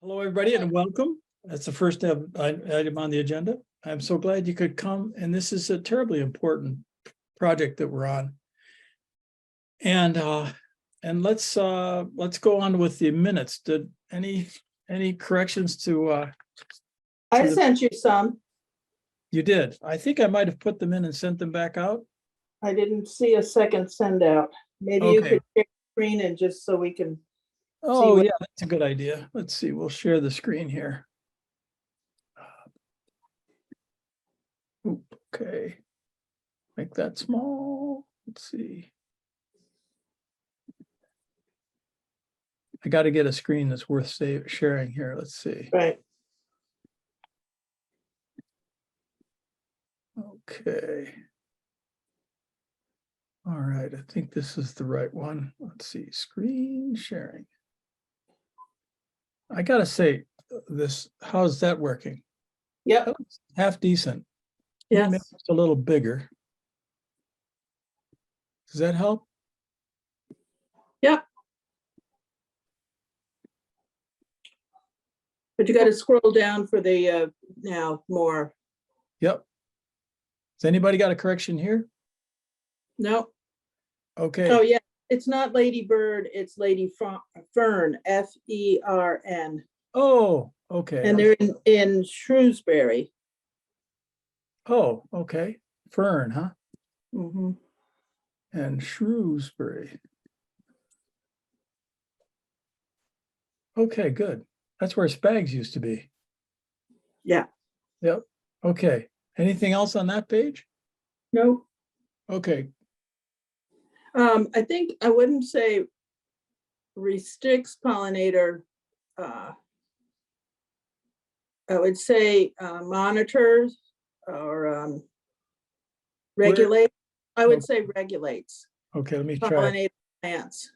Hello, everybody, and welcome. That's the first item on the agenda. I'm so glad you could come, and this is a terribly important project that we're on. And let's go on with the minutes. Did any corrections to? I sent you some. You did. I think I might have put them in and sent them back out. I didn't see a second send out. Maybe you Okay. could share the screen and just so we can. Oh, what- yeah, that's a good idea. Let's see. We'll share the screen here. Okay. Make that small. Let's see. I got to get a screen that's worth sharing here. Let's see. Right. Okay. All right. I think this is the right one. Let's see. Screen sharing. I got to say this, how's that working? Yep. That looks half decent. Yes. Maybe it's a little bigger. Does that help? Yep. But you got to scroll down for the now more. Yep. Has anybody got a correction here? No. Okay. Oh yeah. It's not Lady Bird. It's Lady Fern. Fern. Oh, okay. And they're in Shrewsbury. Oh, okay. Fern, huh? Mm-hmm. And Shrewsbury. Okay, good. That's where Spags used to be. Yeah. Yep. Okay. Anything else on that page? No. Okay. I think I wouldn't say restricts pollinator. I would say monitors or regulate. I would say regulates Okay, let me try. pollinator plants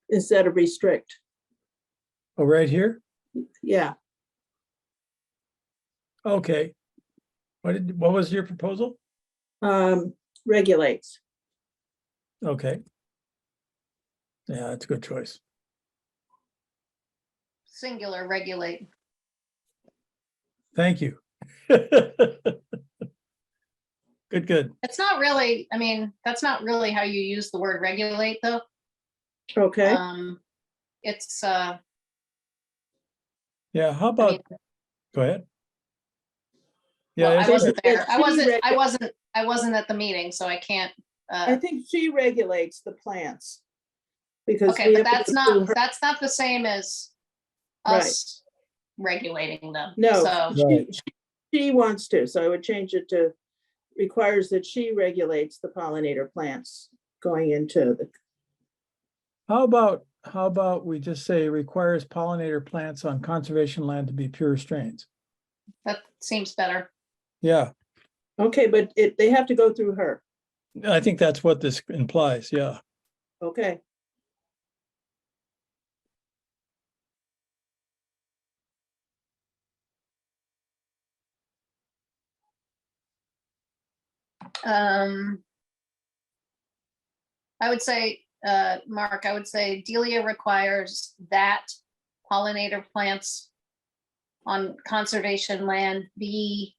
instead of restrict. Oh, right here? Yeah. Okay. What was your proposal? Regulates. Okay. Yeah, that's a good choice. Singular regulate. Thank you. Good, good. It's not really, I mean, that's not really how you use the word regulate though. Okay. It's Yeah, how about, mean, go ahead. well, Yeah, I wasn't there. She I wasn't at the meeting, so I can't. I think she regulates the plants. Because Okay, we but have to go through her- that's not the same as us regulating them. No, So Right. she wants to, so I would change it to requires that she regulates the pollinator plants going into the, how about we just say requires pollinator plants on conservation land to be pure strains? that seems better. Yeah, okay, but they have to go through her. I think that's what this implies. Yeah. Okay. I would say, Mark, I would say Delia requires that pollinator plants on conservation land be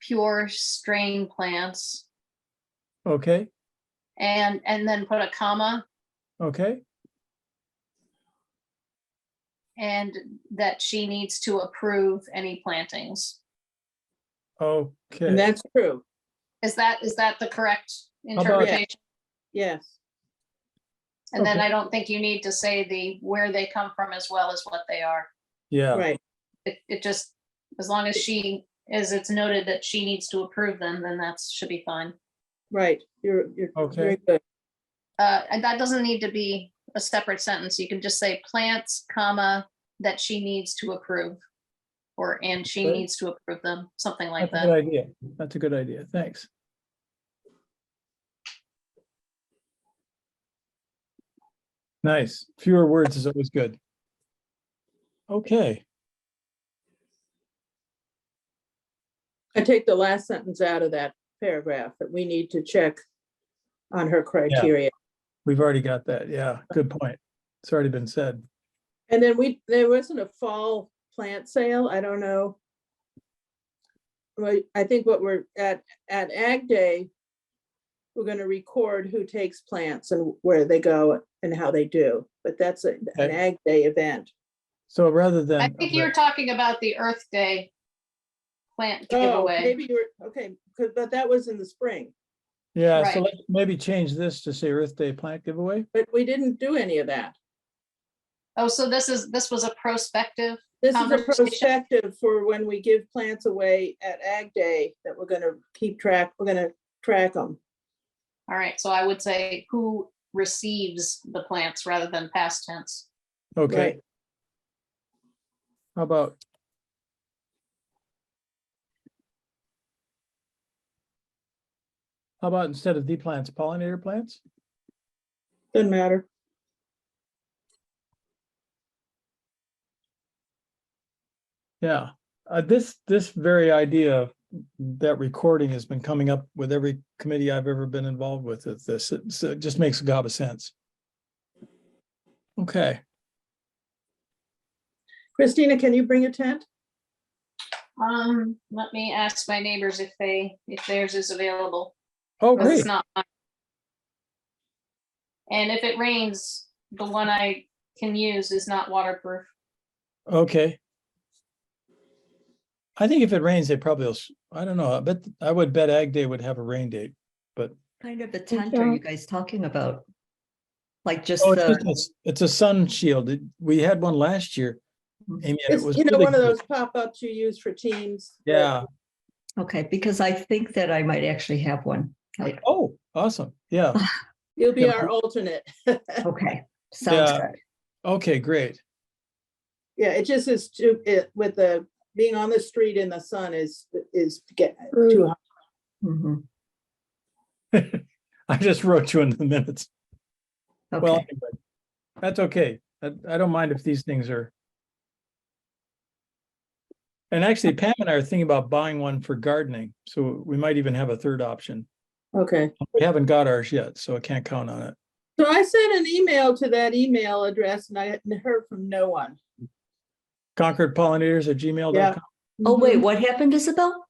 pure strain plants, Okay. and then put a comma, Okay. and that she needs to approve any plantings. Okay. And that's true. Is that the correct about- interpretation? Yes. And then Okay. I don't think you need to say where they come from as well as what they are. Yeah. Right. It just, as long as it's noted that she needs to approve them, then that should be fine. Right. You're Okay. very good. And that doesn't need to be a separate sentence. You can just say plants, comma, that she needs to approve. And she Okay. needs to approve them, something like That's a good that. idea. That's a good idea. Thanks. Nice. Fewer words is always good. Okay. I take the last sentence out of that paragraph that we need to check on her criteria. We've already got that. Yeah, good point. It's already been said. And then there wasn't a fall plant sale. I don't know. Well, I think what we're at Ag Day, we're gonna record who takes plants and where they go and how they do, but that's an Okay. Ag Day event. So rather than. I think you're talking about the Earth Day plant Oh, giveaway. maybe you're, okay, but that was in the spring, Yeah, so Right. let's maybe change this to say Earth Day plant giveaway. but we didn't do any of that. Oh, so this was a prospective This is a conversation? prospective for when we give plants away at Ag Day that we're gonna keep track, we're gonna track them. All right, so I would say who receives the plants rather than past tense. Okay. Right. How about? How about instead of the plants, pollinator plants? Doesn't matter. Yeah, this very idea that recording has been coming up with every committee I've ever been involved with. It just makes a gob of sense. Okay, Christina, can you bring a tent? Let me ask my neighbors if theirs is available. oh, 'Cause it's great, not mine. And if it rains, the one I can use is not waterproof. okay. I think if it rains, they probably will, I don't know, I would bet Ag Day would have a rain date, but. Kind of a tent are you guys talking about? Like just Oh, the, it's a sun shield. We had one last year, Amy, and it It's, was you know, really one of good. those pop-ups you use for teams. that- Yeah, okay, because I think that I might actually have one. Like, oh, awesome, yeah, You'll be Yeah. our alternate. okay, sounds Yeah. good. okay, great. Yeah, it just is too, with the, being on the street in the sun is get too hot. Mhm, I just wrote you in the minutes. Well, okay, anyway, that's okay. I don't mind if these things are. And actually, Pam and I are thinking about buying one for gardening, so we might even have a third option. Okay. We haven't got ours yet, so I can't count on it. So I sent an email to that email address and I hadn't heard from no one. Concord Pollinators at gmail.com. Yeah. oh wait, Mhm. what happened, Isabel?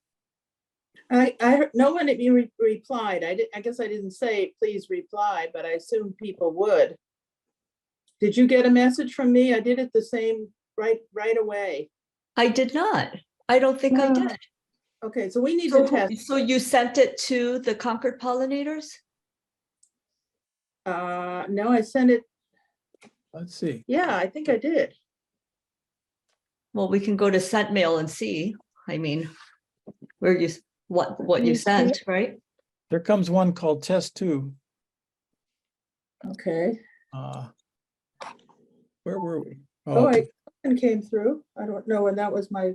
I heard, no one replied. I guess I didn't say, please reply, but I assumed people would. Did you get a message from me? I did it the same right away. I did not, I don't think I did. Okay, so we need So, to test. so you sent it to the Concord Pollinators? No, I sent it. Let's see. Yeah, I think I did. Well, we can go to sent mail and see, I mean, where you, what Can you you see sent, right? There comes one called Test 2. Okay. Where were we? Oh, okay. it came through. I don't know, and that was my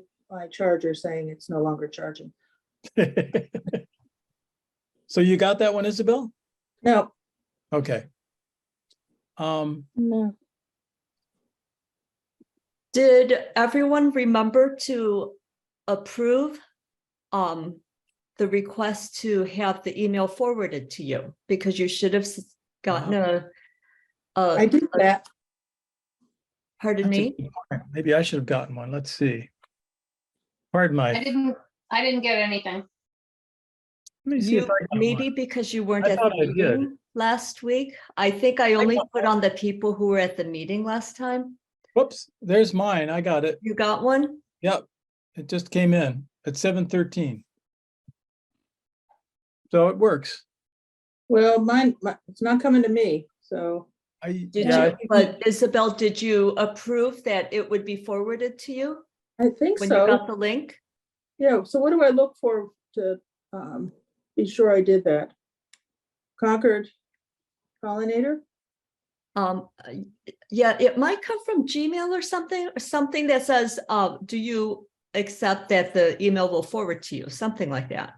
charger saying it's no longer charging. So you got that one, Isabel? No, Okay. no. Did everyone remember to approve the request to have the email forwarded to you? Because you should have gotten I did that. pardon That's a me? good point. Maybe I should have gotten one. Let's see. Pardon my. I didn't get anything. Let me see if You, I got maybe one. because you weren't I at thought the I did. meeting last week. I think I only got put on the people who were at the meeting last time. Whoops, there's mine. I got it. You got one? Yep. It just came in at 7:13. So it works. Well, it's not coming to me, so. Did Yeah, you, but Isabel, did you approve that it would be forwarded to you I think when you so. got the link? Yeah, so what do I look for to be sure I did that? Concord Pollinator? Yeah, it might come from Gmail or something that says, do you accept that the email will forward to you? Something like that.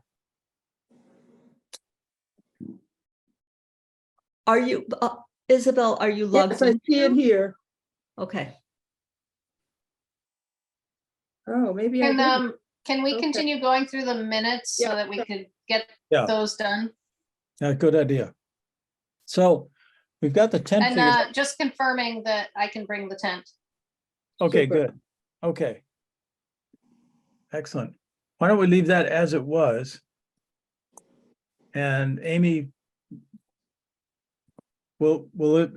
Are you, Isabel, are you logged Yes, I see it in? here. Okay, Oh, maybe I And did. can we Okay. continue going through the minutes so Yeah. that we could get Yeah. those done? yeah, good idea. So we've got the tent figured. And just confirming that I can bring the tent. Okay, Super. good. Okay. Excellent. Why don't we leave that as it was? And Amy, will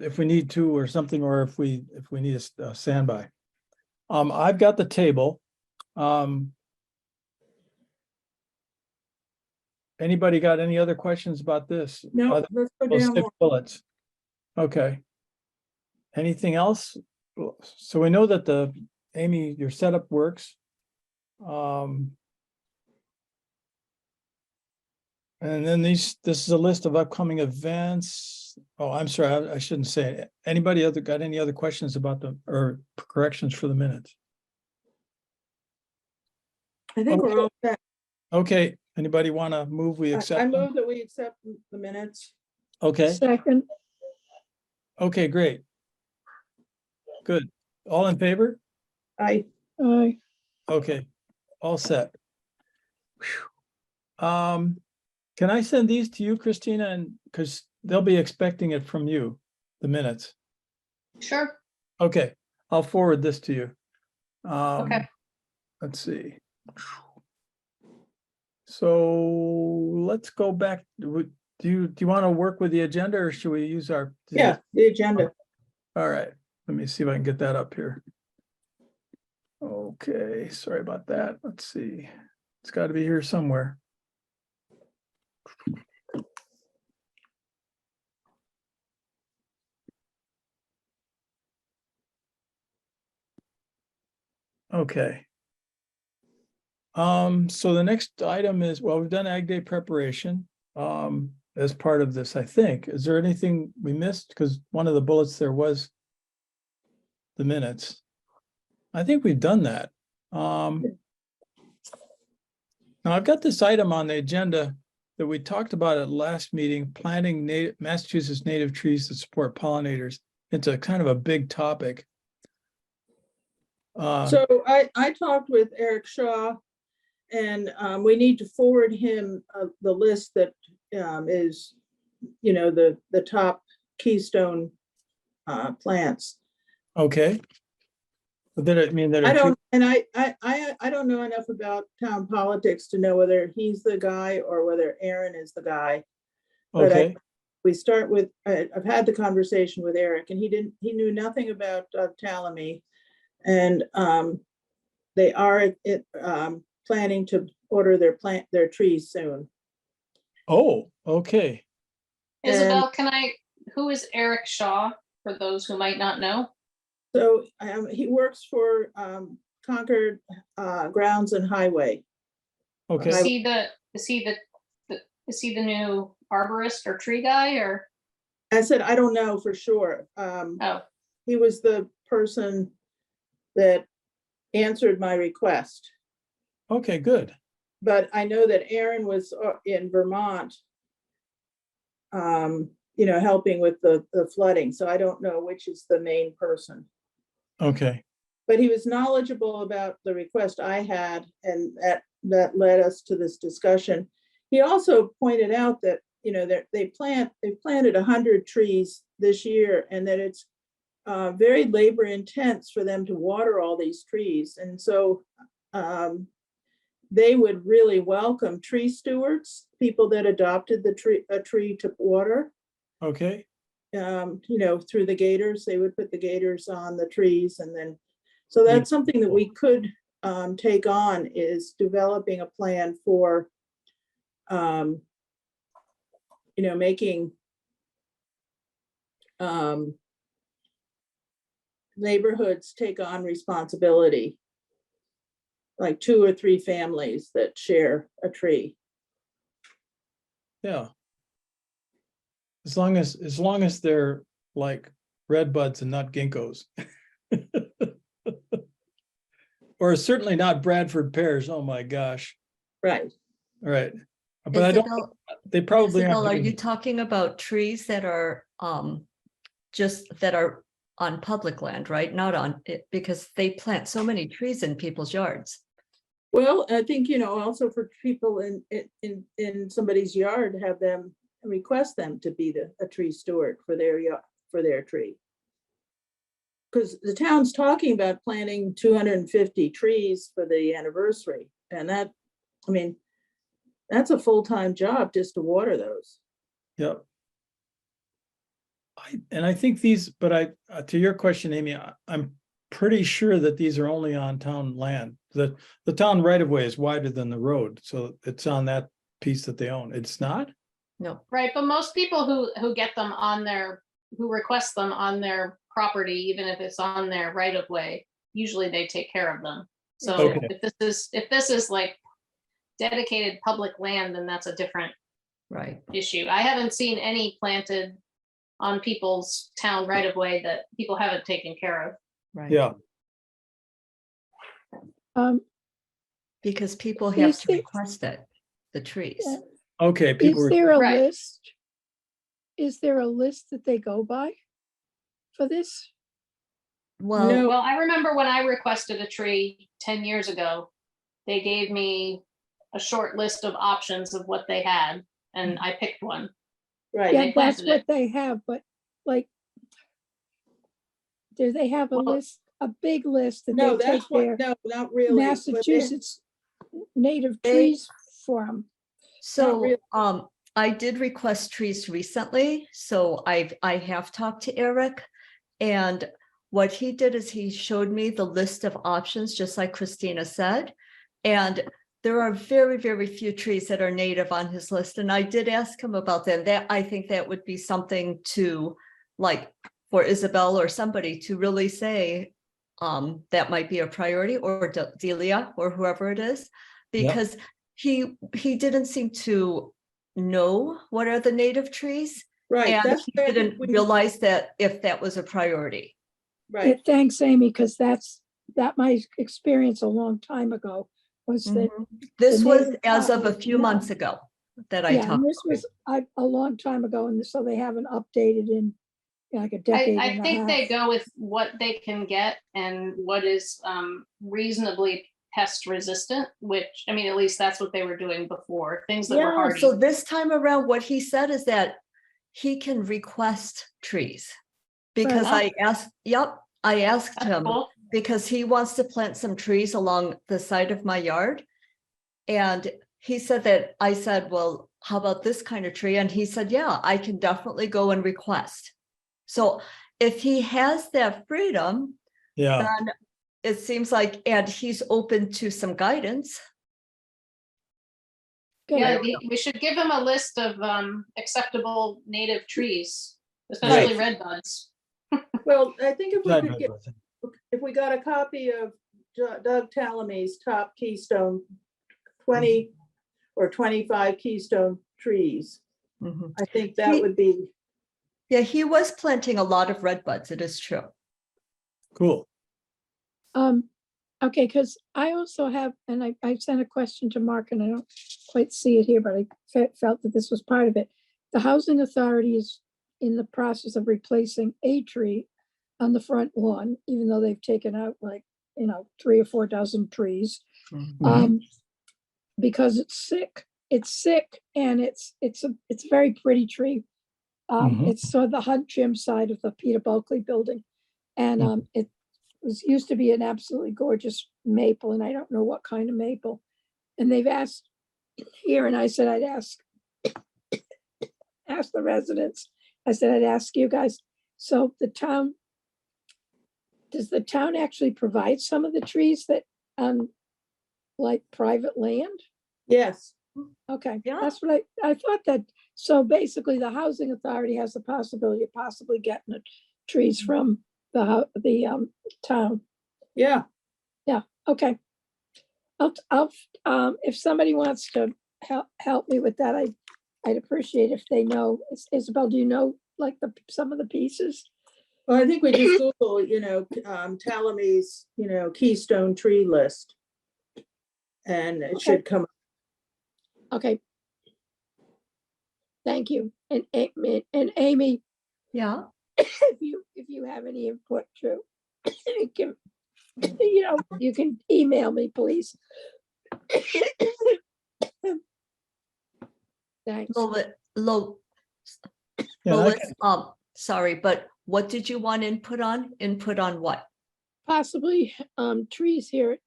if we need to or something, or if we need a standby. I've got the table. Anybody got any other questions about this? No, Other- let's go those down 6 more. bullets. Okay. Anything else? So we know that Amy, your setup works. And then this is a list of upcoming events. Oh, I'm sorry, I shouldn't say it. Anybody got any other questions about or corrections for the minutes? I think we're all set. Okay, anybody want to move? We I accept them? move that we accept the minutes. Okay, Second. okay, great. Good. All in favor? Aye. Okay, all set. Whew. Can I send these to you, Christina? And because they'll be expecting it from you, the minutes. Sure. Okay, I'll forward this to you. Okay. Let's see. So let's go back. Do you want to work with the agenda, or should we use our? Yeah, the agenda. All right, let me see if I can get that up here. Okay, sorry about that. Let's see. It's got to be here somewhere. Okay. So the next item is, well, we've done Ag Day preparation, as part of this, I think. Is there anything we missed? Because one of the bullets there was the minutes. I think we've done that. Now I've got this item on the agenda that we talked about at last meeting, planting Massachusetts native trees to support pollinators. It's a kind of a big topic. So I talked with Eric Shaw, and we need to forward him the list that is, the top keystone plants. Okay. But then I mean that. I don't, and I don't know enough about town politics to know whether he's the guy or whether Aaron is the guy. But Okay, we start with, I've had the conversation with Eric, and he knew nothing about Talamy. And they are planning to order their trees soon. oh, okay. Isabel, who is Eric Shaw, for those who might not know? So he works for Concord Grounds and Highway. Okay. Is he the new arborist or tree guy, or? I said, I don't know for sure. Oh, He was the person that answered my request. Okay, good. But I know that Aaron was in Vermont, helping with the flooding. So I don't know which is the main person. Okay, But he was knowledgeable about the request I had, and that led us to this discussion. He also pointed out that, they've planted 100 trees this year, and that it's very labor intense for them to water all these trees. And so they would really welcome tree stewards, people that adopted a tree to water. okay, Through the gators, they would put the gators on the trees, and then, so that's something that we could take on, is developing a plan for, making neighborhoods take on responsibility, like 2 or 3 families that share a tree. yeah. As long as they're like red buds and not ginkgos. Or certainly not Bradford pears, oh my gosh, Right. all right. But I don't, Isabel, they probably Isabel, are aren't. you talking about trees that are that are on public land, right? Not on it, because they plant so many trees in people's yards. Well, I think, also for people in somebody's yard, have them request them to be a tree steward for their tree. Because the town's talking about planting 250 trees for the anniversary. And that, I mean, that's a full-time job just to water those. Yep. And I think these, but to your question, Amy, I'm pretty sure that these are only on town land. The town right of way is wider than the road, so it's on that piece that they own. It's not? No, Right, but most people who get them on their, who request them on their property, even if it's on their right of way, usually they take care of them. So Okay. if this is like dedicated public land, then that's a different right. issue. I haven't seen any planted on people's town right of way that people haven't taken care of. Right. Yeah. Because people have Is to there- request it, the trees. Yeah. Okay, people Is were, there a Right. list? Is there a list that they go by for this? Well, No. Well, I remember when I requested a tree 10 years ago, they gave me a short list of options of what they had, and I picked one. Right. Yeah, they that's planted what it. they have, but like, do they have a Well, list, a big list that No, they take that's what, their no, not really. but they- Massachusetts native they- trees from? so, really. I did request trees recently, so I have talked to Eric. And what he did is he showed me the list of options, just like Christina said. And there are very, very few trees that are native on his list. And I did ask him about that. That I think that would be something to, like, for Isabel or somebody to really say, that might be a priority, or Delia or whoever it is, because he didn't seem to know what are the native trees. Right, And that's he why I think didn't we- realize that if that was a priority. Right, Thanks, Amy, because that my experience a long time ago was that, Mhm. This the was native as of a flowers, few no. months ago that I yeah, talked. and this to was a long time ago, and so they haven't updated in like a decade I and a think they half. go with what they can get and what is reasonably pest resistant, which, I mean, at least that's what they were doing before, things that were Yeah, hardy. so this time around, what he said is that he can request trees. Because Right. I asked That's him, cool. because he wants to plant some trees along the side of my yard. And he said that, I said, well, how about this kind of tree? And he said, yeah, I can definitely go and request. So if he has that freedom, yeah, then it seems like, and he's open to some guidance. Good. Yeah, we should give them a list of acceptable native trees, especially red buds. well, I think if we Right, could right, get, right. if we got a copy of Doug Talamy's top keystone 20 or 25 keystone trees, Mhm. I think that He- would be, Yeah, he was planting a lot of red buds, it is true. Cool. Okay, because I also have, and I sent a question to Mark, and I don't quite see it here, but I felt that this was part of it. The Housing Authority is in the process of replacing a tree on the front lawn, even though they've taken out like, 3 or 4 dozen trees. Mhm. Because it's sick. It's sick, and it's a very pretty tree. Mhm. It's sort of the Hunt Gym side of the Peter Bulkley building. And it used to be an absolutely gorgeous maple, and I don't know what kind of maple. And they've asked here, and I said I'd ask the residents. I said I'd ask you guys. So does the town actually provide some of the trees that like private land? yes, Okay, Yeah. that's what I thought that, so basically the Housing Authority has the possibility of possibly getting the trees from the town. yeah, Okay. I'll, if somebody wants to help me with that, I'd appreciate if they know. Isabel, do you know like some of the pieces? well, I think we just Google, Talamy's, keystone tree list. And it Okay. should come, Okay. Thank you. And Amy, Yeah, if you have any input too, you can email me, please. Thanks. Yeah, I Lois, can- sorry, but what did you want input on? Input on what? Possibly trees here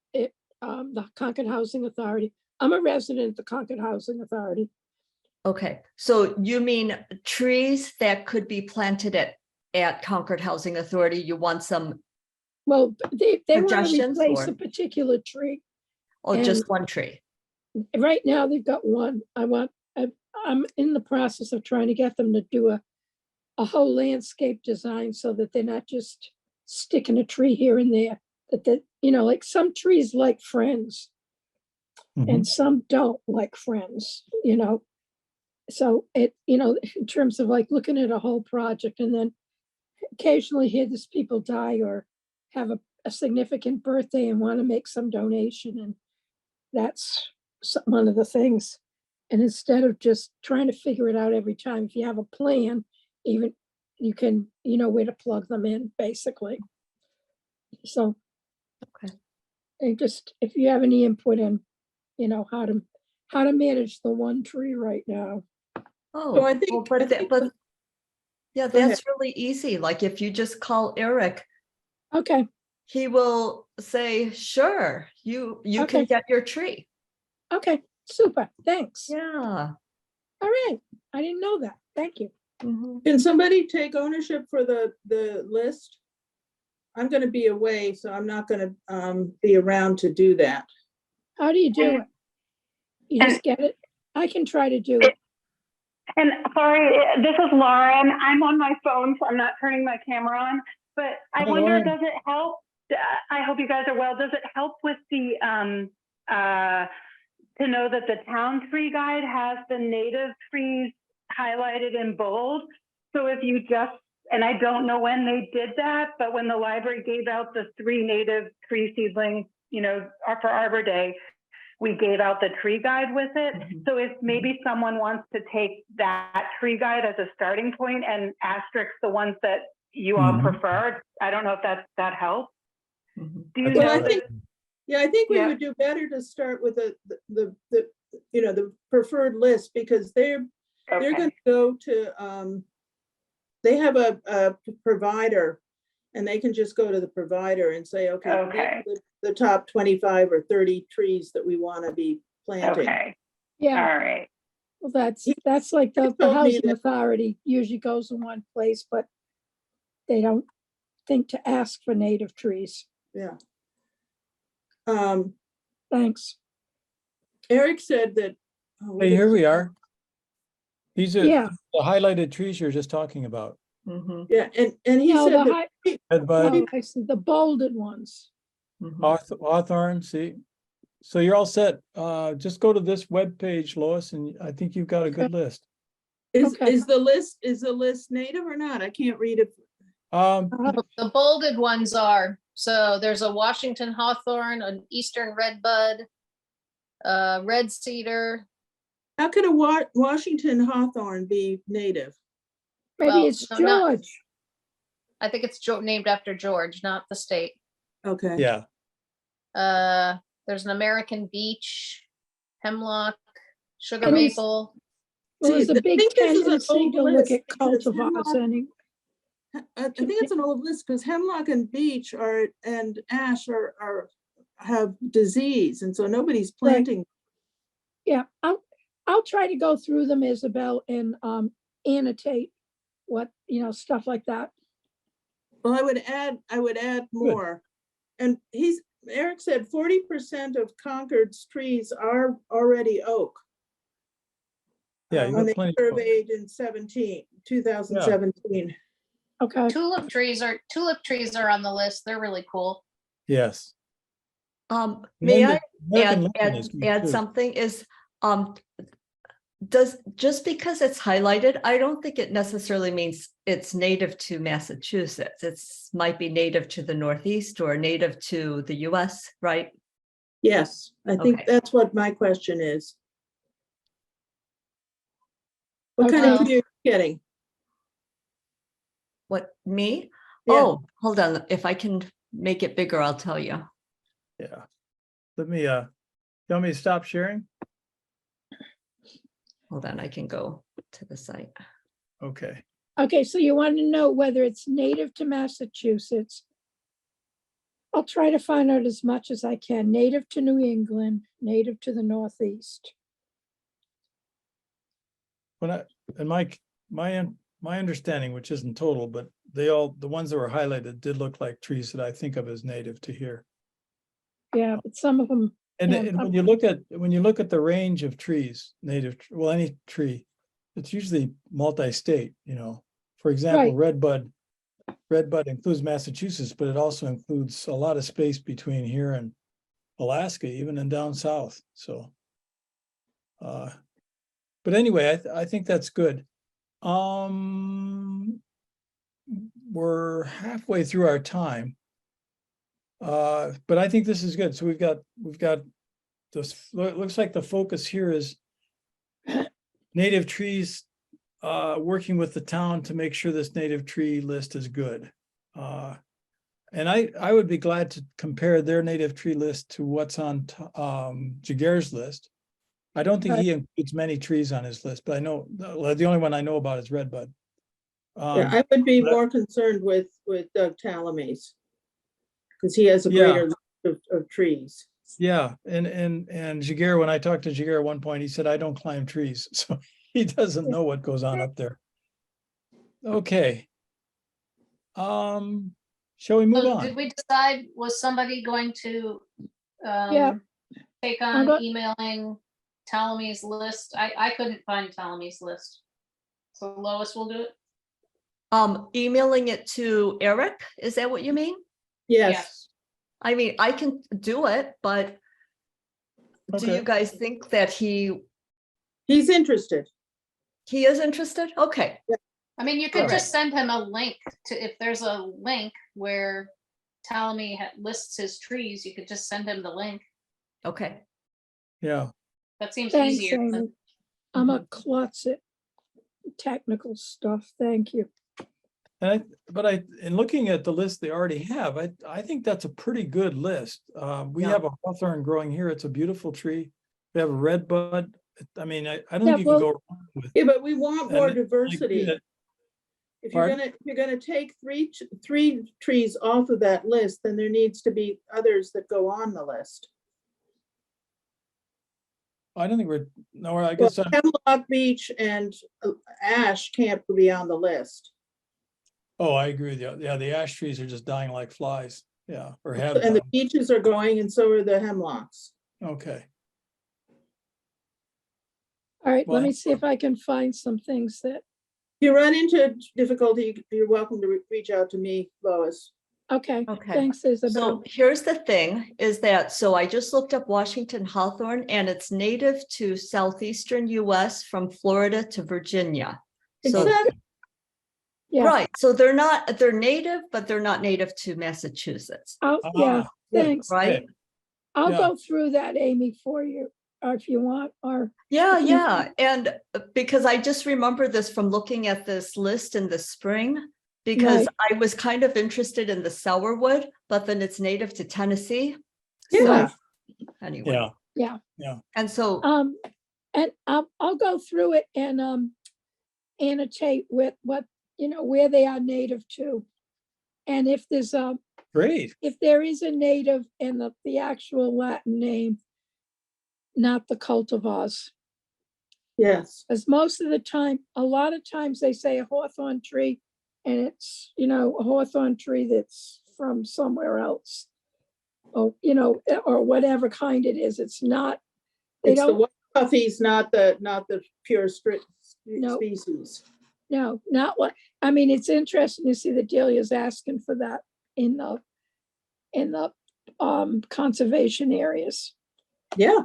the Concord Housing Authority. I'm a resident of the Concord Housing Authority. Okay, so you mean trees that could be planted at Concord Housing Authority? You want some, Well, they want to Suggestions replace or- a particular tree. oh, And- just one tree? Right now, they've got one. I'm in the process of trying to get them to do a whole landscape design so that they're not just sticking a tree here and there. That, like some trees like friends Mhm. and some don't like friends, So in terms of like looking at a whole project, and then occasionally hear this people die or have a significant birthday and want to make some donation, and that's one of the things. And instead of just trying to figure it out every time, if you have a plan, even you can, where to plug them in, basically. So. Okay. And just, if you have any input in, how to manage the one tree right now. Oh, I think- well, but I that- think- but yeah, Go ahead. that's really easy. Like if you just call Eric, Okay, he will say, sure, you can Okay. get your tree. okay, super, thanks. Yeah. All right, I didn't know that. Thank you. Mhm. Can somebody take ownership for the list? I'm gonna be away, so I'm not gonna be around to do that. How do you do it? You just get it? I can try to do it. And sorry, this is Lauren. I'm on my phone, so I'm not turning my camera on. But I Hi, wonder, Lauren. does it help? I hope you guys are well. Does it help with the to know that the town tree guide has the native trees highlighted in bold? So if you just, and I don't know when they did that, but when the library gave out the 3 native tree seedlings, for Arbor Day, we gave out the tree guide with it. Mhm. So if maybe someone wants to take that tree guide as a starting point and asterisk the ones that you all Mhm. prefer, I don't know if that helps. Mhm. Do you That's Well, know I great. think- Yeah, I think we Yeah. would do better to start with the preferred list, because they're Okay. gonna go to, they have a provider, and they can just go to the provider and say, okay, these Okay. are the top 25 or 30 trees that we want to be planting. Okay. Yeah, All right. well, that's like the told me housing that- authority usually goes in one place, but they don't think to ask for native trees. Yeah. Thanks. Eric said that. oh, what Hey, did here he we say? are. These are Yeah, the highlighted trees you're just talking about. Mhm. Yeah, and he no, said the that, high, Red bud, oh, I see, the bolded ones. Mhm. hawthorn, see? So you're all set. Just go to this webpage, Lois, and I think you've got a good list. Okay. is the list native or not? I can't read it. Um, The bolded ones are, so there's a Washington hawthorn, an eastern redbud, red cedar. How could a Washington hawthorn be native? Maybe Well, it's no, not- George. I think it's named after George, not the state. Okay. yeah, There's an American beech, hemlock, sugar And it's- maple. Well, there's See, a I big think this is an tendency old to look list at because cultivars hemlock- anyway. I think it's an old list because hemlock and beech and ash have disease, and so nobody's planting. Yeah, I'll try to go through them, Isabel, and annotate what, stuff like that. Well, I would add more. And Eric said 40% of Concord's trees are already oak. yeah. You When got they plenty. of- surveyed in 2017. Okay, Tulip trees are on the list. They're really cool. Yes. May I American add lemon is good, too. something is, just because it's highlighted, I don't think it necessarily means it's native to Massachusetts. It's might be native to the Northeast or native to the US, right? Yes, I think Okay. that's what my question is. What kind of Okay. tree are you getting? What, me? Yeah. Oh, hold on. If I can make it bigger, I'll tell you. Yeah. Let me, tell me to stop sharing. Hold on, I can go to the site. Okay. okay, so you want to know whether it's native to Massachusetts. I'll try to find out as much as I can. Native to New England, native to the Northeast. When and my understanding, which isn't total, but the ones that were highlighted did look like trees that I think of as native to here. Yeah, but some of them, And, Yeah, and when you look at the range of trees, well, any tree, it's usually multi-state, For example, redbud includes Massachusetts, but it also includes a lot of space between here and Alaska, even and down south. So, but anyway, I think that's good. We're halfway through our time. But I think this is good. So we've got this, looks like the focus here is native trees, working with the town to make sure this native tree list is good. And I would be glad to compare their native tree list to what's on Jaguar's list. I don't think he includes many trees on his list, but I know the only one I know about is redbud. Yeah, I would be but- more concerned with Doug Talamis. Because he has a Yeah. greater list of trees. Yeah, and Jaguar, when I talked to Jaguar at one point, he said, I don't climb trees, so he doesn't know what goes on up there. Okay. Shall we move So on? did we decide, was somebody going to Yeah. take I'm on go- emailing Ptolemy's list? I couldn't find Ptolemy's list. So Lois will do it? Emailing it to Eric, is that what you mean? Yes, I mean, I can do it, but do Okay. you guys think that he he's interested. is interested? Okay, I mean, you could Alright. just send him a link to, if there's a link where Ptolemy lists his trees, you could just send him the link. okay. Yeah, That seems thanks, easier. Amy. I'm a klutz at technical stuff. Thank you. and in looking at the list they already have, I think that's a pretty good list. We Yeah. have a hawthorn growing here. It's a beautiful tree. We have a redbud. I mean, I don't Yeah, think you can go wrong with. Yeah, but we want more And it- diversity. If you're Pardon? gonna take three trees off of that list, then there needs to be others that go on the list. I don't think no, I Well, guess, Hemlock Beech and Ash can't be on the list. oh, I agree with you. Yeah, the ash trees are just dying like flies. Yeah, or have And the died. beeches are going and so are the hemlocks. Okay. All right, Well, let me see if I can find some things that, If you run into difficulty, you're welcome to reach out to me, Lois. okay, Okay. thanks, So Isabel. here's the thing is that, so I just looked up Washington hawthorn and it's native to southeastern US from Florida to Virginia. So, Exactly. Yeah, right, so they're native, but they're not native to Massachusetts, yeah, Ah, good. thanks. right? I'll yeah. go through that, Amy, for you, or if you want, or, Yeah, Mhm. yeah, and because I just remember this from looking at this list in the spring, because Right. I was kind of interested in the sourwood, but then it's native to Tennessee. Yeah. So anyway, Yeah, and so, and I'll go through it and, annotate with what, where they are native to. And if there's great. if there is a native and the actual Latin name, not the cultivars. Yes. As most of the time, a lot of times they say a hawthorn tree and it's, a hawthorn tree that's from somewhere else. Or, or whatever kind it is. It's not, they It's the don't, white puffies, not the pure No. species. no, not what, I mean, it's interesting to see that Delia's asking for that in the conservation areas. Yeah.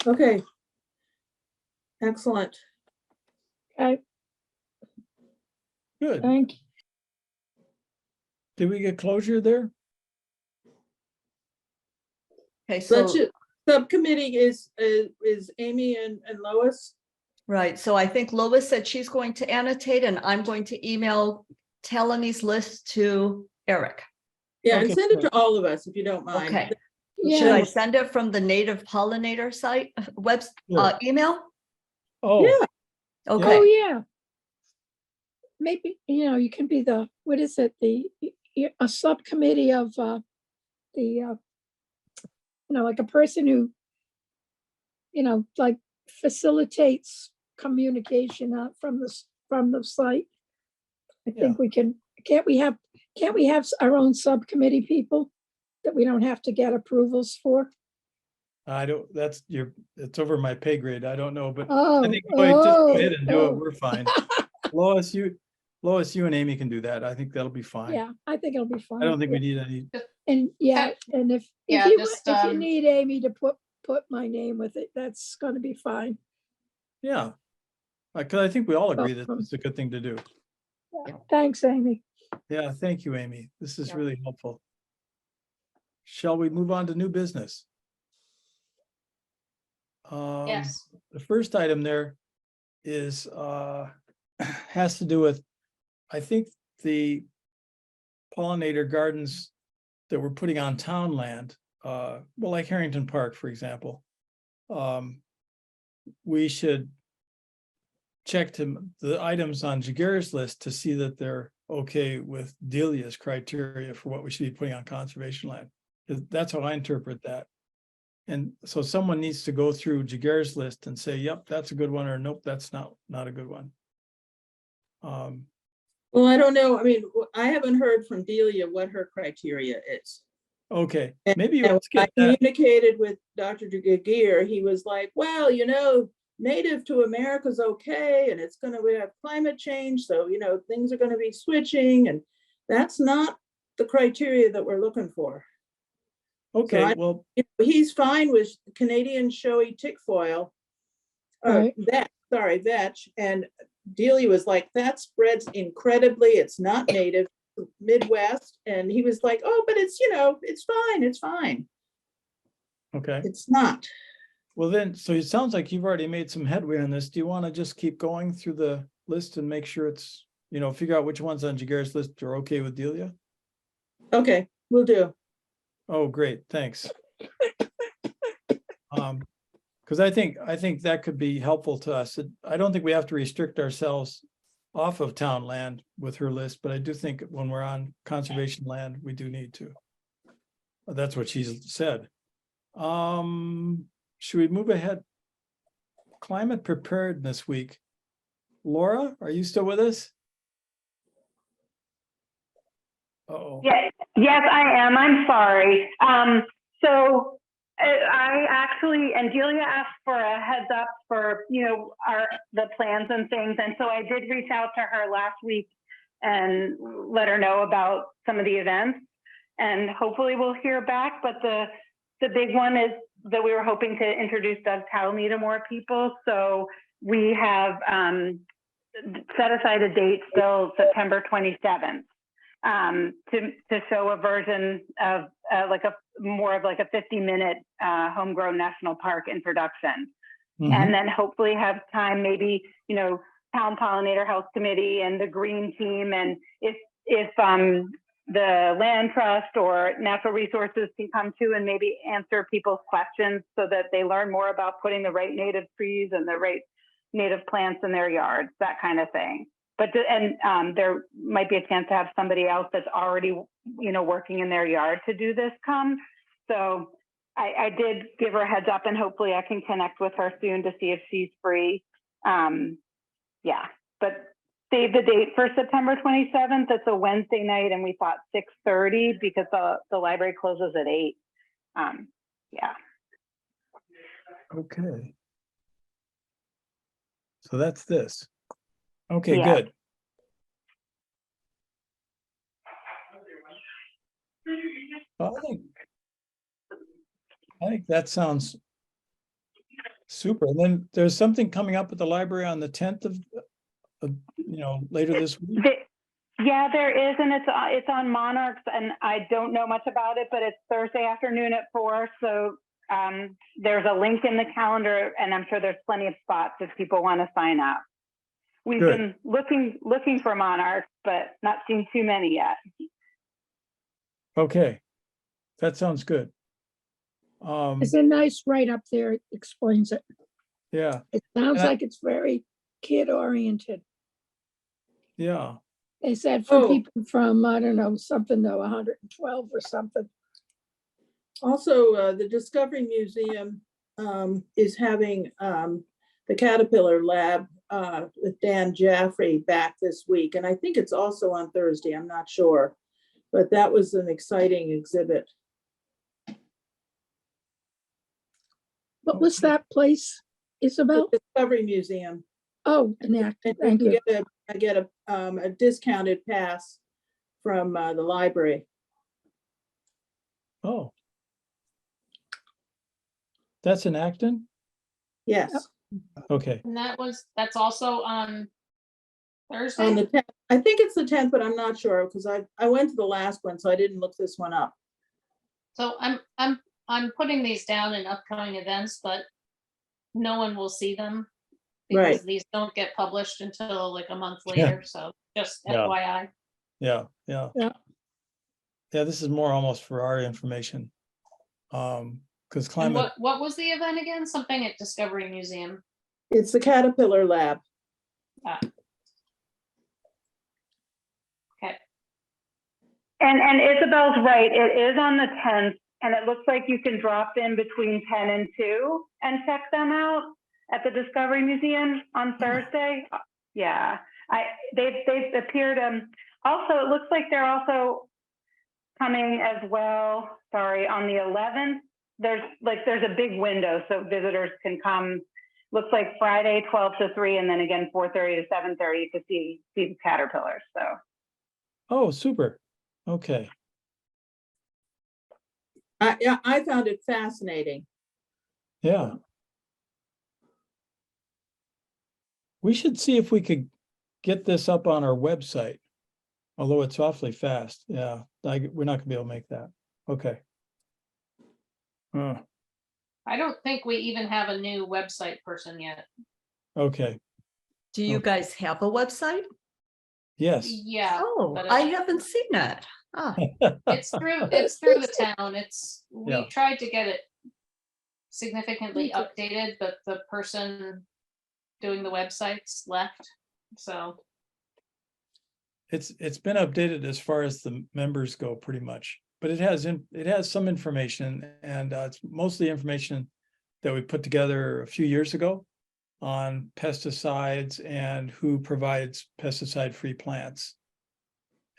Okay. Excellent. Okay, Good. thank you. Did we get closure there? okay, So so, subcommittee is Amy and Lois. right, so I think Lois said she's going to annotate and I'm going to email Talamy's list to Eric. Yeah, and Okay, send it good. to all of us if you don't mind. Okay, should Yeah, I send it from the Native Pollinator site, Sure. email? Oh, Yeah. Okay. oh, yeah. maybe, you can be the, what is it, a subcommittee of like a person who, like facilitates communication from the site. I think we can, can't we have our own subcommittee people that we don't have to get approvals for? I don't, it's over my pay grade. I don't know, but I Oh, think just go ahead and do it. We're fine. Lois, you and Amy can do that. I think that'll be fine. yeah, I think it'll be fine. I don't think we need any, And and if Yeah, you just, if you need Amy to put my name with it, that's gonna be fine. yeah. Because I think we all agree that Welcome. it's a good thing to do. Thanks, Amy. Yeah, thank you, Amy. This is Yeah. really helpful. Shall we move on to new business? Yes. The first item there is, has to do with, I think, the pollinator gardens that we're putting on town land, well, like Harrington Park, for example. We should check the items on Jaguar's list to see that they're okay with Delia's criteria for what we should be putting on conservation land. That's how I interpret that. And so someone needs to go through Jaguar's list and say, yep, that's a good one, or nope, that's not a good one. Well, I don't know. I mean, I haven't heard from Delia what her criteria is. Okay, And- maybe you and let's when I get that. communicated with Dr. Gear, he was like, well, native to America's okay, and we have climate change, so, things are gonna be switching, and that's not the criteria that we're looking for. Okay, well, He's fine with Canadian showy tick foil. Right. Vetch, and Delia was like, that spreads incredibly, it's not native to Midwest, and he was like, oh, but it's fine. okay. It's not. Well then, so it sounds like you've already made some headway on this. Do you want to just keep going through the list and make sure it's, figure out which ones on Jaguar's list are okay with Delia? Okay, will do. Oh, great, thanks. Because I think that could be helpful to us. I don't think we have to restrict ourselves off of town land with her list, but I do think when we're on conservation land, we do need to. That's what she's said. Should we move ahead? Climate preparedness week. Laura, are you still with us? Uh-oh. Yes, I am. I'm sorry. So I actually, and Delia asked for a heads up for, the plans and things. And so I did reach out to her last week and let her know about some of the events, and hopefully we'll hear back. But the big one is that we were hoping to introduce Doug Towley to more people. So we have set aside a date still, September 27th. To show a version of more of a 50-minute homegrown national park introduction. Mhm. And then hopefully have time, maybe, Town Pollinator Health Committee and the Green Team, and if the Land Trust or Natural Resources can come too and maybe answer people's questions so that they learn more about putting the right native trees and the right native plants in their yards, that kind of thing. But there might be a chance to have somebody else that's already, working in their yard to do this come. So I did give her a heads up, and hopefully I can connect with her soon to see if she's free. Yeah, but save the date for September 27th. It's a Wednesday night, and we thought 6:30 because the library closes at 8. Yeah. Okay. So that's this. Okay, Yeah. good. Well, I think that sounds super. And then there's something coming up at the library on the 10th of later this week. Yeah, there is, and it's on Monarchs, and I don't know much about it, but it's Thursday afternoon at 4. So there's a link in the calendar, and I'm sure there's plenty of spots if people want to sign up. We've Good. been looking for Monarchs, but not seen too many yet. Okay, that sounds good. It's a nice write-up there. It explains it. Yeah, It sounds And I- like it's very kid-oriented. Yeah. They said for Oh. people from, I don't know, something to 112 or something. Also, the Discovery Museum is having the Caterpillar Lab with Dan Jaffrey back this week. And I think it's also on Thursday, I'm not sure. But that was an exciting exhibit. What was that place, Isabel? The Discovery Museum. Oh, enact. And Thank you. I get a discounted pass from the library. Oh. That's in Acton? Yes, Okay. And that's also on Thursday. on the 10th. I think it's the 10th, but I'm not sure because I went to the last one, so I didn't look this one up. So I'm putting these down in upcoming events, but no one will see them because Right. these don't get published until like a month Yeah. later. So just Yeah. FYI. Yeah. Yeah. Yeah, this is more almost for our information. Because And climate, what was the event again? Something at Discovery Museum. It's the Caterpillar Lab. Okay. And Isabel's right, it is on the 10th, and it looks like you can drop in between 10 and 2 and check them out at the Discovery Museum on Thursday. Yeah, they've appeared, also, it looks like they're also coming as well, sorry, on the 11th. There's a big window, so visitors can come, looks like Friday, 12 to 3, and then again, 4:30 to 7:30 to see the caterpillars, so. oh, super. Okay. I found it fascinating. Yeah. We should see if we could get this up on our website. Although it's awfully fast. Yeah, we're not gonna be able to make that. Okay. I don't think we even have a new website person yet. Okay. Do you Okay. guys have a website? Yes. Yeah. Oh, but I haven't seen that. Ah, it's through the town. We Yeah. tried to get it significantly Okay. updated, but the person doing the websites left. So It's been updated as far as the members go pretty much, but it has some information, and it's mostly information that we put together a few years ago on pesticides and who provides pesticide-free plants.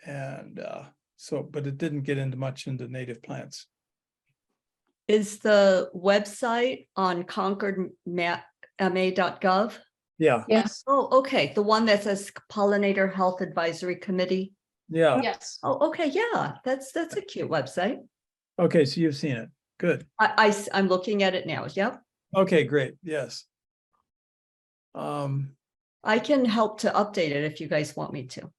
And but it didn't get into much into native plants. is the website on concordma.gov? Yeah, yes, Oh, okay, the one that says Pollinator Health Advisory Committee. yeah. yes. Oh, okay, yeah, that's a cute website. Okay, so you've seen it. Good. I'm looking at it now. Yep. Okay, great. Yes. I can help to update it if you guys want me to.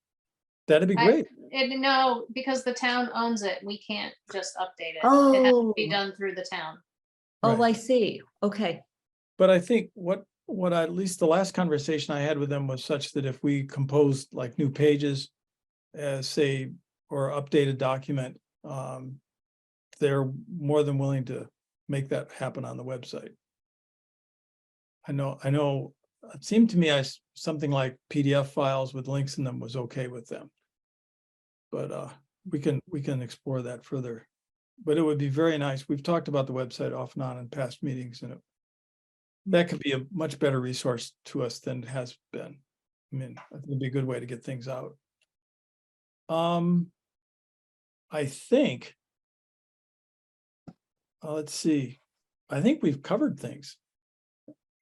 That'd be great. No, because the town owns it, we can't just update it. It has to be Oh, done through the town. oh, Right. I see. Okay. But I think what at least the last conversation I had with them was such that if we composed like new pages, say, or update a document, they're more than willing to make that happen on the website. I know, it seemed to me something like PDF files with links in them was okay with them. But we can explore that further. But it would be very nice. We've talked about the website off and on in past meetings, and that could be a much better resource to us than it has been. I mean, I think it'd be a good way to get things out. I think, let's see, I think we've covered things.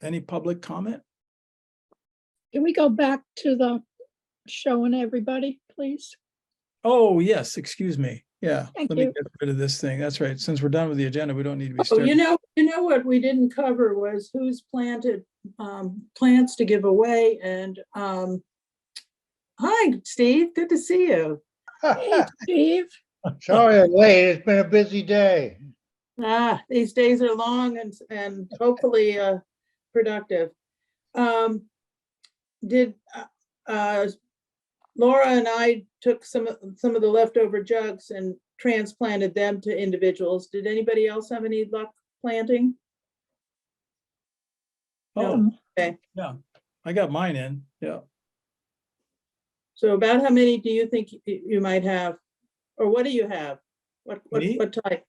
Any public comment? Can we go back to the showing everybody, please? Oh, yes, excuse me. Yeah, Thank let me you. get rid of this thing. That's right. Since we're done with the agenda, we don't need to be Oh, starting. you know what we didn't cover was who's planted plants to give away. And hi, Steve, good to see you. Hey, Steve, Sorry I'm late. It's been a busy day. These days are long and hopefully productive. Did Laura and I took some of the leftover jugs and transplanted them to individuals. Did anybody else have any luck planting? Oh, Okay. yeah, I got mine in. Yeah. So about how many do you think you might have? Or what do you have? Me? What type?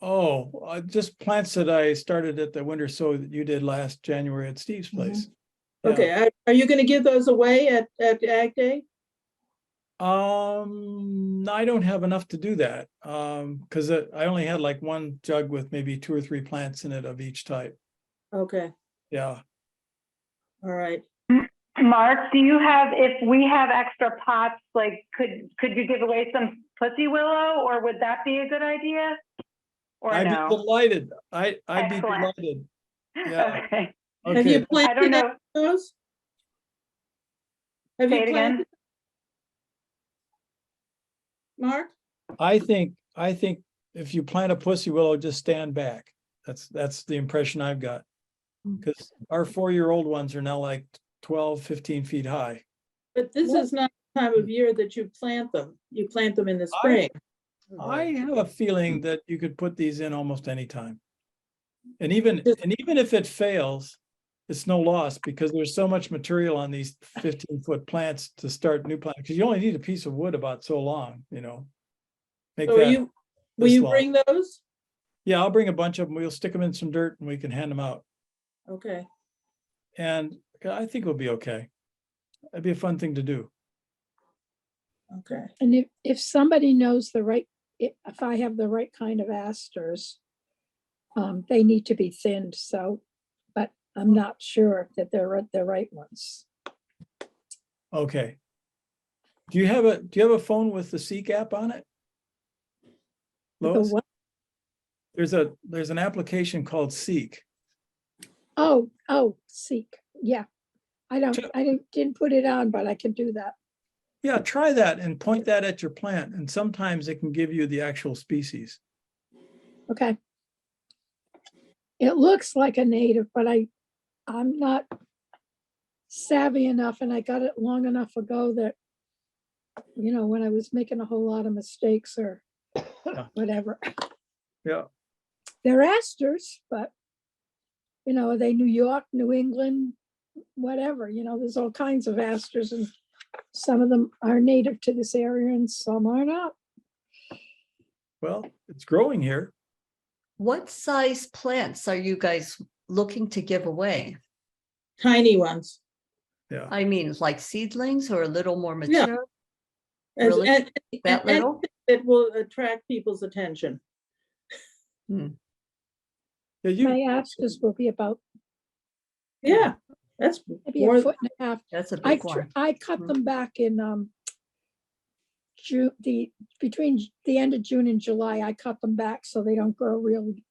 Oh, just plants that I started at the winter sow that you did last January at Steve's place. Yeah. Okay, are you gonna give those away at Ag Day? I don't have enough to do that, because I only had like one jug with maybe 2 or 3 plants in it of each type. Okay, Yeah. all right. Mark, do you have, if we have extra pots, like, could you give away some pussy willow, or would that be a good idea? Or I'd no? be delighted. I'd be Excellent. delighted. Yeah. Okay, Have Okay. you I don't planted any know. of those? Have Say you it planted, again. Mark? I think if you plant a pussy willow, just stand back. That's the impression I've got. Because our 4-year-old ones are now like 12, 15 feet high. But this is not the time of year that you plant them. You plant them in the spring. I have a feeling that you could put these in almost any time. And even if it fails, it's no loss because there's so much material on these 15-foot plants to start new plants. Because you only need a piece of wood about so long, Make So that will this you long. bring those? Yeah, I'll bring a bunch of them. We'll stick them in some dirt and we can hand them out. Okay, And I think it'll be okay. It'd be a fun thing to do. okay. And if somebody knows if I have the right kind of asters, they need to be thinned, so, but I'm not sure that they're the right ones. Okay. Do you have a phone with the Seek app on it? The Lois? what? There's an application called Seek. Oh, Seek, yeah. I didn't put it on, but I can do that. Yeah, try that and point that at your plant. And sometimes it can give you the actual species. Okay. It looks like a native, but I'm not savvy enough, and I got it long enough ago that, when I was making a whole lot of mistakes or whatever. Yeah. They're asters, but, are they New York, New England, whatever, there's all kinds of asters, and some of them are native to this area and some are not. Well, it's growing here. What size plants are you guys looking to give away? Tiny ones. Yeah. I mean, like seedlings or a little more Yeah. mature? As- Really? and- That and little? it will attract people's attention. Yeah, My asters will be about Yeah, that's maybe a more, foot and a half. That's a I big one. cut Mm. them back in June, between the end of June and July. I cut them back so they don't grow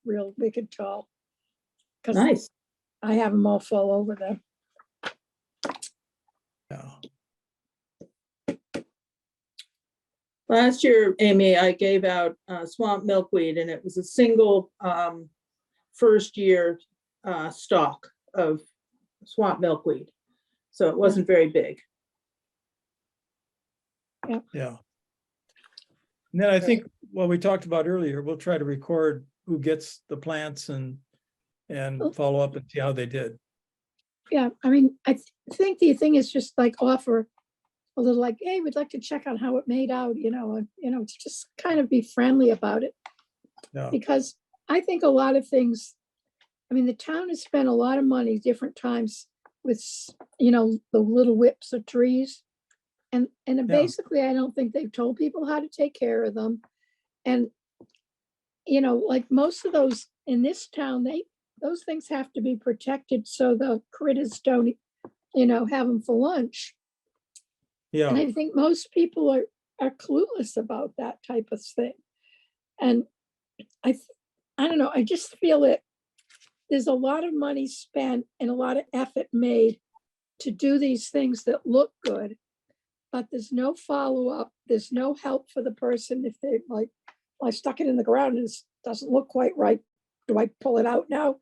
real big and tall. Because nice. I have them all fall over there. yeah. Last year, Amy, I gave out swamp milkweed, and it was a single first year stalk of swamp milkweed. So it wasn't very big. Yeah. And then I think what we talked about earlier, we'll try to record who gets the plants and follow up and see how they did. Yeah, I mean, I think the thing is just like offer a little like, hey, we'd like to check on how it made out, to just kind of be friendly about it. Yeah. Because I think a lot of things, I mean, the town has spent a lot of money different times with, the little whips of trees. And basically, I don't think they've told people how to take care of them. And, like most of those in this town, those things have to be protected so the critters don't, have them for lunch. And Yeah. I think most people are clueless about that type of thing. And I don't know, I just feel that there's a lot of money spent and a lot of effort made to do these things that look good, but there's no follow-up, there's no help for the person if they like, well, I stuck it in the ground and it doesn't look quite right. Do I pull it out now?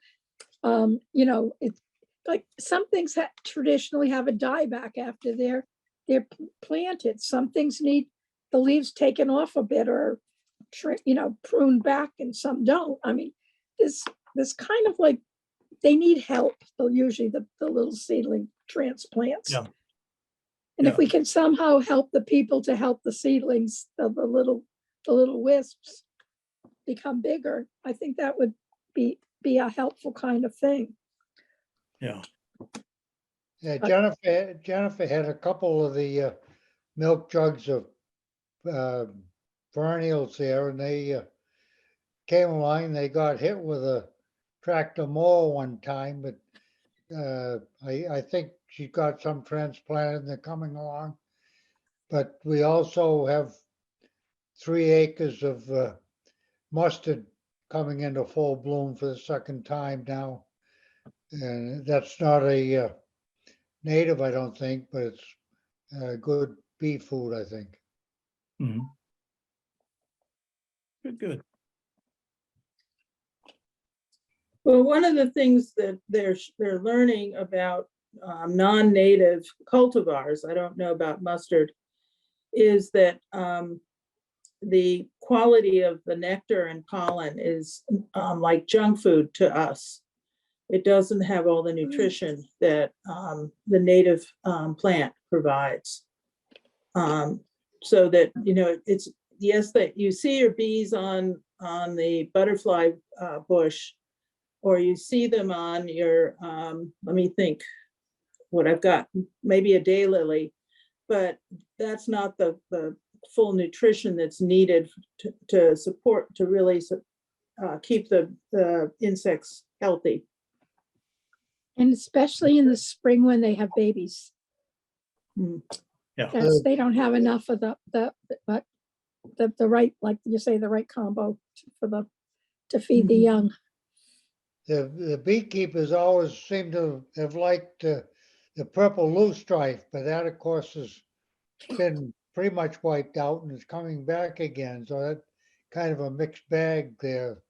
It's like some things traditionally have a dieback after they're planted. Some things need the leaves taken off a bit or pruned back, and some don't. I mean, this kind of like they need help. Usually the little seedling transplants. Yeah. And if Yeah. we can somehow help the people to help the seedlings, the little wisps become bigger, I think that would be a helpful kind of thing. Yeah. Yeah, Jennifer had a couple of the milk jugs of perennials there, and they came along, they got hit with a tractor mower one time, but I think she got some transplanted and they're coming along. But we also have 3 acres of mustard coming into full bloom for the second time now. And that's not a native, I don't think, but it's good bee food, I think. Mhm. Good, good. Well, one of the things that they're learning about non-native cultivars, I don't know about mustard, is that the quality of the nectar and pollen is like junk food to us. It doesn't have all the nutrition that the native plant provides. So that, you know, it's, yes, that you see your bees on the butterfly bush, or you see them on your, let me think what I've got, maybe a daylily, but that's not the full nutrition that's needed to support, to really keep the insects healthy. And especially in the spring when they have babies. Mm. Yeah. They don't have enough of the right, like you say, the right combo to feed the Mhm. young. The beekeepers always seem to have liked the purple loosestrife, but that, of course, has been pretty much wiped out and is coming back again. So that kind of a mixed bag there.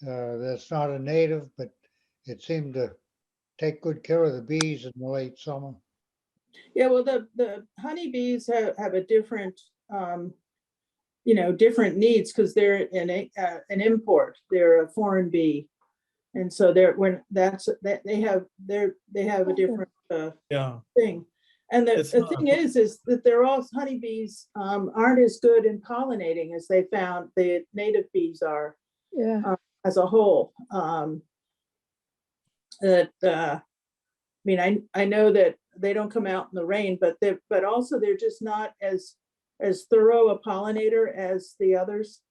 That's not a native, but it seemed to take good care of the bees in the late summer. Yeah, well, the honeybees have a different, you know, different needs because they're an import. They're a foreign bee, and so they're that they have a different Yeah. thing. And the It's not thing is that they're all honeybees aren't as good in pollinating as they found the native bees are Yeah, as a whole. I mean, I know that they don't come out in the rain, but also they're just not as thorough a pollinator as the others.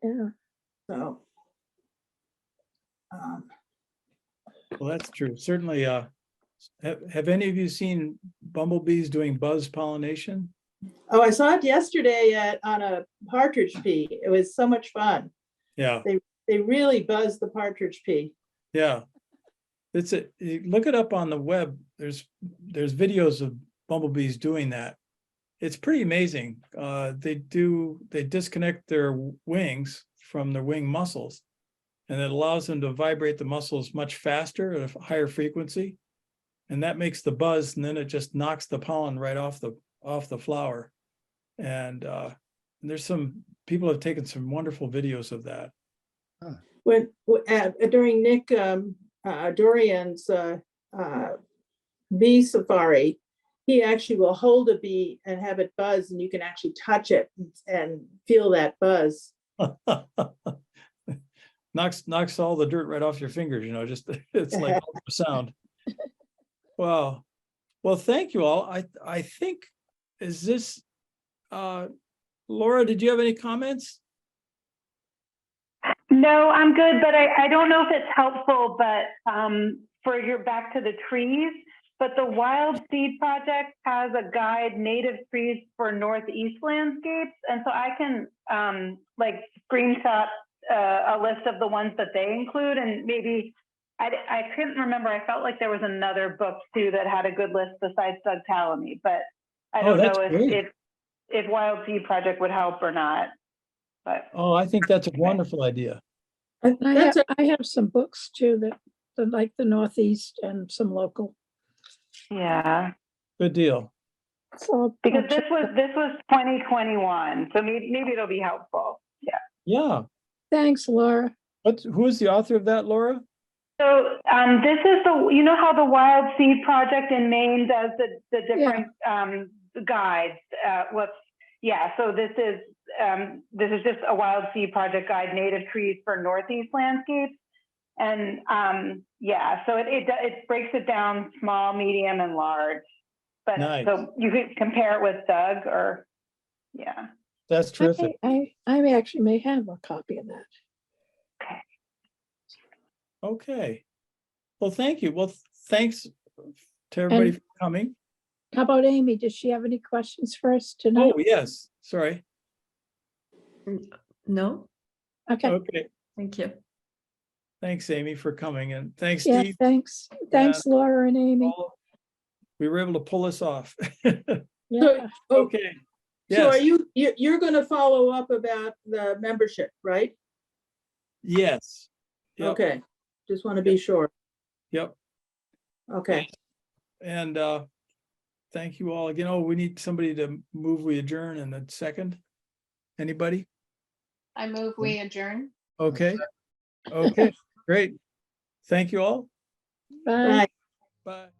yeah. So, um, Well, that's true. Certainly, have any of you seen bumblebees doing buzz pollination? oh, I saw it yesterday on a partridge pea. It was so much fun. Yeah, They really buzzed the partridge pea. yeah. You look it up on the web. There's videos of bumblebees doing that. It's pretty amazing. They disconnect their wings from their wing muscles, and it allows them to vibrate the muscles much faster at a higher frequency. And that makes the buzz, and then it just knocks the pollen right off the flower. And there's some people have taken some wonderful videos of that. During Nick Dorian's bee safari, he actually will hold a bee and have it buzz, and you can actually touch it and feel that buzz. knocks all the dirt right off your fingers, you know, just it's like ultrasound. Wow. Well, thank you all. I think, is this Laura, did you have any comments? No, I'm good, but I don't know if it's helpful, but for your back to the trees, but the Wild Seed Project has a guide, native trees for Northeast landscapes. And so I can like screenshot a list of the ones that they include, and maybe I couldn't remember. I felt like there was another book too that had a good list besides Doug Tallamy, but I don't know if Wild Seed Project would help or not. But Oh, I think that's a wonderful idea. I have some books too that like the Northeast and some local. yeah, Good deal. So because this was 2021, so maybe it'll be helpful. Yeah. Yeah. thanks, Laura. Who is the author of that, Laura? So this is you know how the Wild Seed Project in Maine does the different guides? So this is just a Wild Seed Project guide, native trees for Northeast landscapes. And so it breaks it down small, medium, and large. But Nice. so you could compare it with Doug or, That's terrific. I actually may have a copy of that. Okay. Well, thank you. Well, thanks to everybody And- for coming. How about Amy? Does she have any questions for us tonight? Oh, yes, sorry. No, Okay, Okay, thank you. thanks, Amy, for coming, and thanks, yeah, Steve. thanks. Thanks, Laura and Amy. We were able to pull this off. Yeah, Okay. So are Yes, you're gonna follow up about the membership, right? yes. Yep, Okay, just want to be sure. yep. Okay, And thank you all again. Oh, we need somebody to move, we adjourn in a second. Anybody? I move we adjourn. Okay. Okay, great. Thank you all. bye. bye. Bye.